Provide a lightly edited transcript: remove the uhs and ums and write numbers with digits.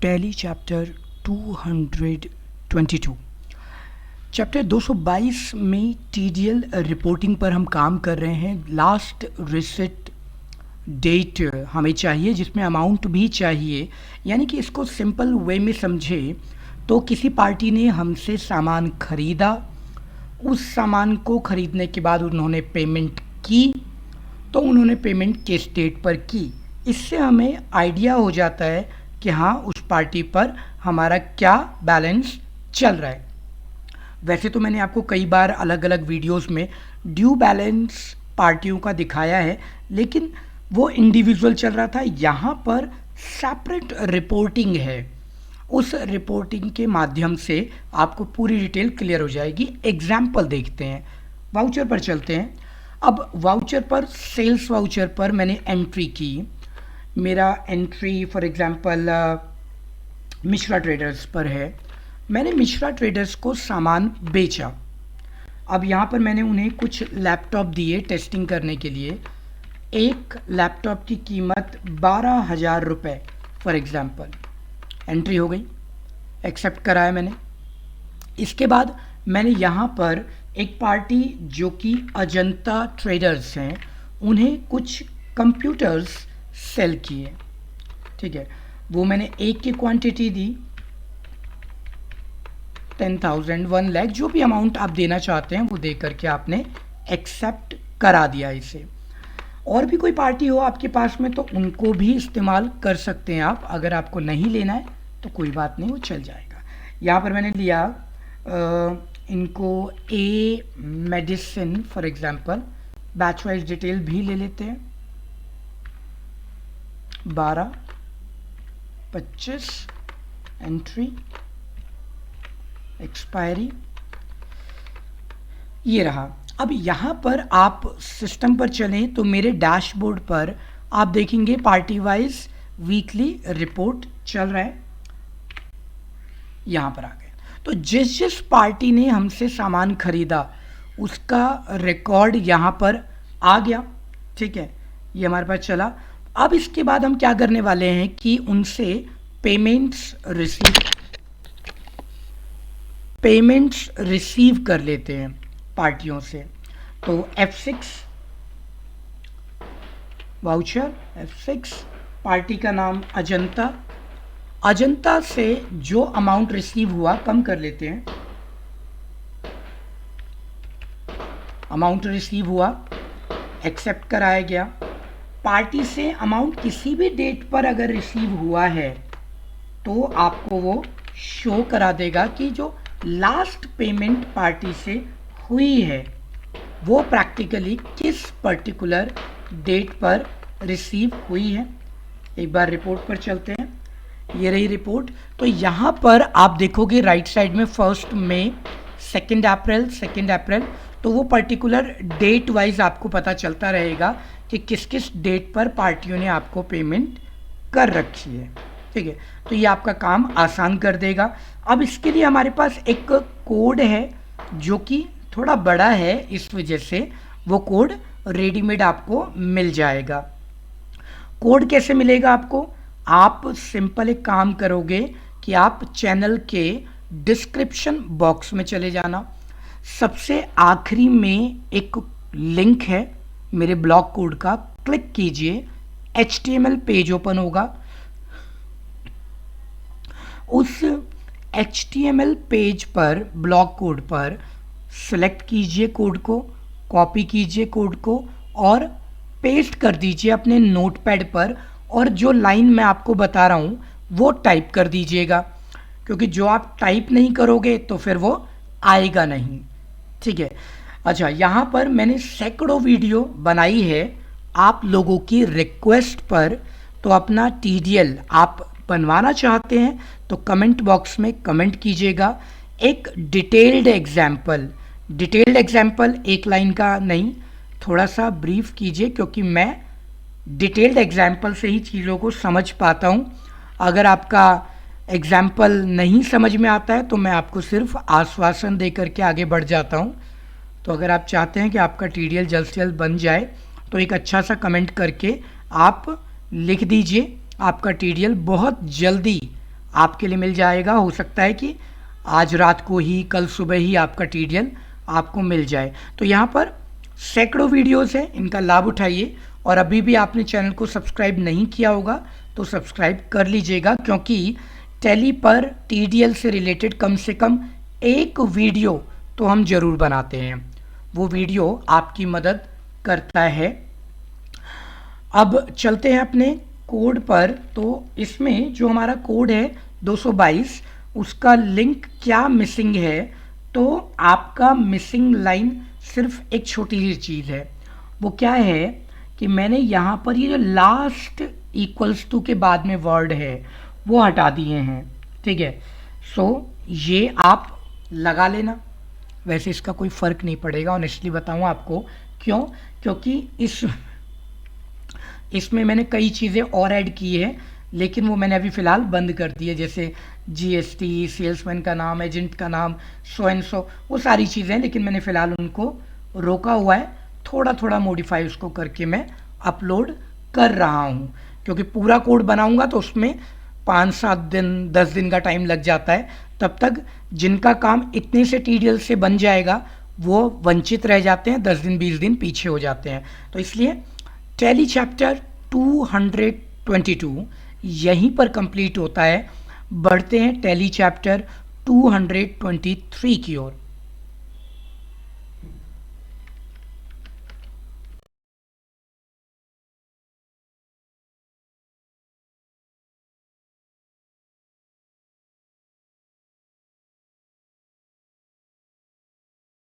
Tally chapter 222। Chapter 222 में TDL reporting पर हम काम कर रहे हैं। लास्ट रिसिट डेट हमें चाहिए जिसमें अमाउंट भी चाहिए, यानी कि इसको सिंपल वे में समझे तो किसी पार्टी ने हमसे सामान खरीदा, उस सामान को खरीदने के बाद उन्होंने पेमेंट की, तो उन्होंने पेमेंट किस डेट पर की। इससे हमें आइडिया हो जाता है कि हाँ, उस पार्टी पर हमारा क्या बैलेंस चल रहा है। वैसे तो मैंने आपको कई बार अलग अलग वीडियोस में ड्यू बैलेंस पार्टियों का दिखाया है, लेकिन वो इंडिविजुअल चल रहा था। यहाँ पर सेपरेट रिपोर्टिंग है, उस रिपोर्टिंग के माध्यम से आपको पूरी डिटेल क्लियर हो जाएगी। एग्जाम्पल देखते हैं, वाउचर पर चलते हैं। अब वाउचर पर, सेल्स वाउचर पर मैंने एंट्री की। मेरा entry for example Mishra traders पर है। मैंने मिश्रा ट्रेडर्स को सामान बेचा। अब यहाँ पर मैंने उन्हें कुछ लैपटॉप दिए टेस्टिंग करने के लिए। एक लैपटॉप की कीमत 12,000 रुपये फॉर एग्जांपल। एंट्री हो गई, एक्सेप्ट कराया मैंने। इसके बाद मैंने यहाँ पर एक पार्टी जो कि अजंता ट्रेडर्स हैं, उन्हें कुछ कंप्यूटर्स सेल किए। ठीक है, वो मैंने एक की क्वांटिटी दी 10,000, 1 लाख, जो भी अमाउंट आप देना चाहते हैं वो दे करके आपने एक्सेप्ट करा दिया इसे। और भी कोई पार्टी हो आपके पास में तो उनको भी इस्तेमाल कर सकते हैं आप। अगर आपको नहीं लेना है तो कोई बात नहीं, वो चल जाएगा। यहाँ पर मैंने लिया इनको a medicine for example. Batch wise detail भी ले लेते हैं। 12, 25, एंट्री, एक्सपायरी, ये रहा। अब यहाँ पर आप सिस्टम पर चलें तो मेरे डैशबोर्ड पर आप देखेंगे पार्टी वाइज वीकली रिपोर्ट चल रहा है। यहाँ पर आ गए तो जिस जिस पार्टी ने हमसे सामान खरीदा उसका रिकॉर्ड यहाँ पर आ गया। ठीक है, ये हमारे पास चला। अब इसके बाद हम क्या करने वाले हैं कि उनसे पेमेंट्स रिसीव कर लेते हैं पार्टियों से। तो F6 वाउचर, F6 पार्टी का नाम अजंता। अजंता से जो अमाउंट रिसीव हुआ कम कर लेते हैं। अमाउंट रिसीव हुआ, एक्सेप्ट कराया गया। पार्टी से अमाउंट किसी भी डेट पर अगर रिसीव हुआ है तो आपको वो शो करा देगा कि जो लास्ट पेमेंट पार्टी से हुई है वो प्रैक्टिकली किस पर्टिकुलर डेट पर रिसीव हुई है। एक बार रिपोर्ट पर चलते हैं, ये रही रिपोर्ट। तो यहाँ पर आप देखोगे राइट साइड में 1 मई, 2 अप्रैल, तो वो पर्टिकुलर डेट वाइज आपको पता चलता रहेगा कि किस किस डेट पर पार्टियों ने आपको पेमेंट कर रखी है। ठीक है, तो ये आपका काम आसान कर देगा। अब इसके लिए हमारे पास एक कोड है जो कि थोड़ा बड़ा है, इस वजह से वो कोड रेडीमेड आपको मिल जाएगा। कोड कैसे मिलेगा आपको? आप सिंपल एक काम करोगे कि आप चैनल के डिस्क्रिप्शन बॉक्स में चले जाना। सबसे आखिरी में एक लिंक है मेरे ब्लॉग कोड का, क्लिक कीजिए, HTML पेज ओपन होगा। उस HTML पेज पर, ब्लॉग कोड पर सिलेक्ट कीजिए कोड को, कॉपी कीजिए कोड को और पेस्ट कर दीजिए अपने नोटपैड पर। और जो लाइन मैं आपको बता रहा हूँ वो टाइप कर दीजिएगा, क्योंकि जो आप टाइप नहीं करोगे तो फिर वो आएगा नहीं। ठीक है, अच्छा, यहाँ पर मैंने सैकड़ों वीडियो बनाई है आप लोगों की रिक्वेस्ट पर। तो अपना TDL आप बनवाना चाहते हैं तो कमेंट बॉक्स में कमेंट कीजिएगा। एक डिटेल्ड एग्जाम्पल, एक लाइन का नहीं, थोड़ा सा ब्रीफ कीजिए, क्योंकि मैं डिटेल्ड एग्जाम्पल से ही चीज़ों को समझ पाता हूँ। अगर आपका एग्जाम्पल नहीं समझ में आता है तो मैं आपको सिर्फ आश्वासन दे करके आगे बढ़ जाता हूँ। तो अगर आप चाहते हैं कि आपका TDL जल्द से जल्द बन जाए तो एक अच्छा सा कमेंट करके आप लिख दीजिए। आपका TDL बहुत जल्दी आपके लिए मिल जाएगा। हो सकता है कि आज रात को ही, कल सुबह ही आपका टीडीएल आपको मिल जाए। तो यहाँ पर सैकड़ों वीडियोस हैं, इनका लाभ उठाइए। और अभी भी आपने चैनल को सब्सक्राइब नहीं किया होगा तो सब्सक्राइब कर लीजिएगा, क्योंकि टैली पर टीडीएल से रिलेटेड कम से कम एक वीडियो तो हम ज़रूर बनाते हैं। वो वीडियो आपकी मदद करता है। अब चलते हैं अपने कोड पर। तो इसमें जो हमारा कोड है 222, उसका लिंक क्या मिसिंग है? तो आपका मिसिंग लाइन सिर्फ एक छोटी सी चीज़ है। वो क्या है कि मैंने यहाँ पर ये जो लास्ट इक्वल्स टू के बाद में वर्ड है वो हटा दिए हैं, ठीक है। सो ये आप लगा लेना। वैसे इसका कोई फ़र्क नहीं पड़ेगा, ऑनेस्टली बताऊँ आपको क्यों, क्योंकि इसमें मैंने कई चीज़ें और ऐड की है, लेकिन वो मैंने अभी फ़िलहाल बंद कर दी है, जैसे जीएसटी, सेल्समैन का नाम, एजेंट का नाम, सो एंड सो, वो सारी चीज़ें, लेकिन मैंने फ़िलहाल उनको रोका हुआ है। थोड़ा थोड़ा मॉडिफाई उसको करके मैं अपलोड कर रहा हूँ, क्योंकि पूरा कोड बनाऊँगा तो उसमें 5-7 दिन 10 दिन का टाइम लग जाता है। तब तक जिनका काम इतने से टीडीएल से बन जाएगा वो वंचित रह जाते हैं, 10 दिन 20 दिन पीछे हो जाते हैं। तो इसलिए टैली चैप्टर 222 यहीं पर कंप्लीट होता है। बढ़ते हैं टैली चैप्टर 223 की ओर।